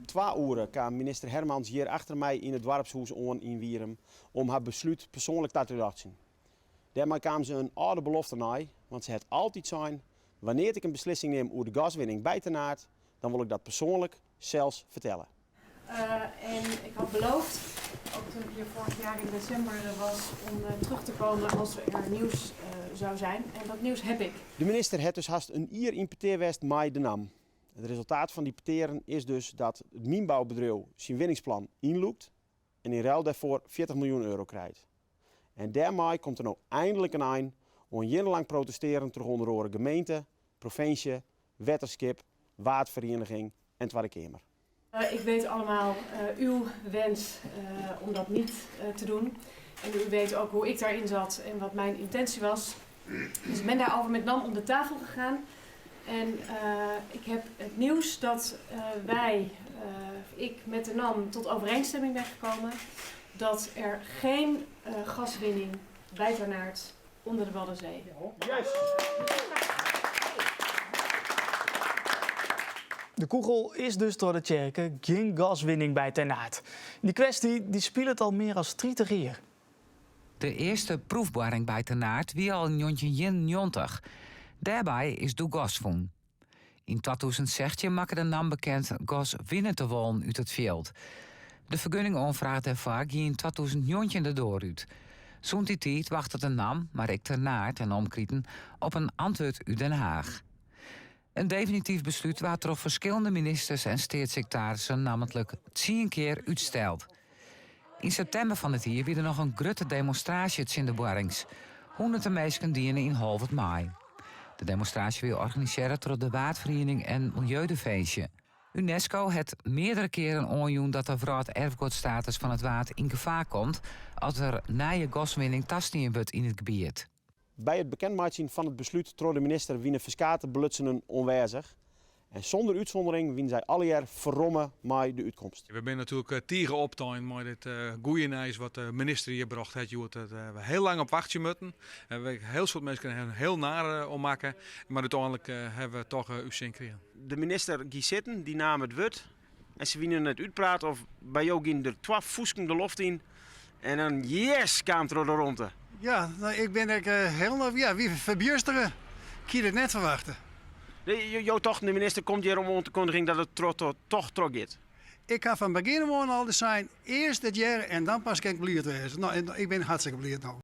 2 uur kwam minister Hermans hier achter mij in het dorpshuis in Wierum om haar besluit persoonlijk te laten. Daarmee kwam ze een oude belofte na, want ze had altijd zijn: wanneer ik een beslissing neem over de gaswinning bij Tenaart, dan wil ik dat persoonlijk zelfs vertellen. En ik had beloofd, ook toen ik hier vorig jaar in december was, om terug te komen als er nieuws zou zijn. En dat nieuws heb ik. De minister heeft dus haast een jaar in peteerwest met de NAM. Het resultaat van die peteren is dus dat het mijnbouwbedrijf zijn winningsplan inloopt en in ruil daarvoor 40 miljoen euro krijgt. En daarmee komt er nou eindelijk een eind om jarenlang protesteren tegen onder andere gemeente, provincie, wetterskip, waardvereniging en Tweede Kamer. Ik weet allemaal uw wens om dat niet te doen. En u weet ook hoe ik daarin zat en wat mijn intentie was. Dus ik ben daarover met NAM om de tafel gegaan. En ik heb het nieuws dat ik met de NAM tot overeenstemming ben gekomen dat er geen gaswinning bij Tenaart onder de Waddenzee. Yes. De kogel is dus door de tjerken, geen gaswinning bij Tenaart. Die kwestie die speelt al meer dan 30 jaar. De eerste proefboring bij Tenaart wie al in 1991. Daarbij is de gas gevonden. In 2016 maakte de NAM bekend gas winnen te wollen uit het veld. De vergunningaanvraag daarvoor ging in 2019 erdoor uit. Zo'n die tijd wachtte de NAM, maar ik Tenaart en omkrieten op een antwoord uit Den Haag. Een definitief besluit waar door verschillende ministers en staatssecretarissen namelijk 10 keer uitsteld. In september van het jaar weer er nog een grote demonstratie in de Borings. Honderden mensen dienen in Holwert Maai. De demonstratie werd georganiseerd door de Waardvereniging en Milieudefensie. UNESCO heeft meerdere keren aangegeven dat de voor het erfgoedstatus van het waard in gevaar komt als er nieuwe gaswinning tastien wordt in het gebied. Bij het bekendmaken van het besluit trof de minister wiene verskate belutsenen onwijzig. En zonder uitzondering wien zij alle jaar verrommen met de uitkomst. We zijn natuurlijk tegen optuin met dit goede nieuws wat de minister hier bracht heeft. Dat we heel lang op wachten moeten. We heel veel mensen heel naar ommaken. Maar uiteindelijk hebben we toch uw zin gekregen. De minister ging zitten, die nam het woord. En ze wienen het uitpraten of bij jou gingen er 12 voesken de loft in. En een yes kwam er rond. Ja, nou, ik ben wie verbuursteren. Ik had het net verwachten. De minister komt hier om aan te kondigen dat het toch trok gaat. Ik ga van begin af aan al zijn, eerst het jaar en dan pas kan ik blij wezen. Nou, ik ben hartstikke blij nou.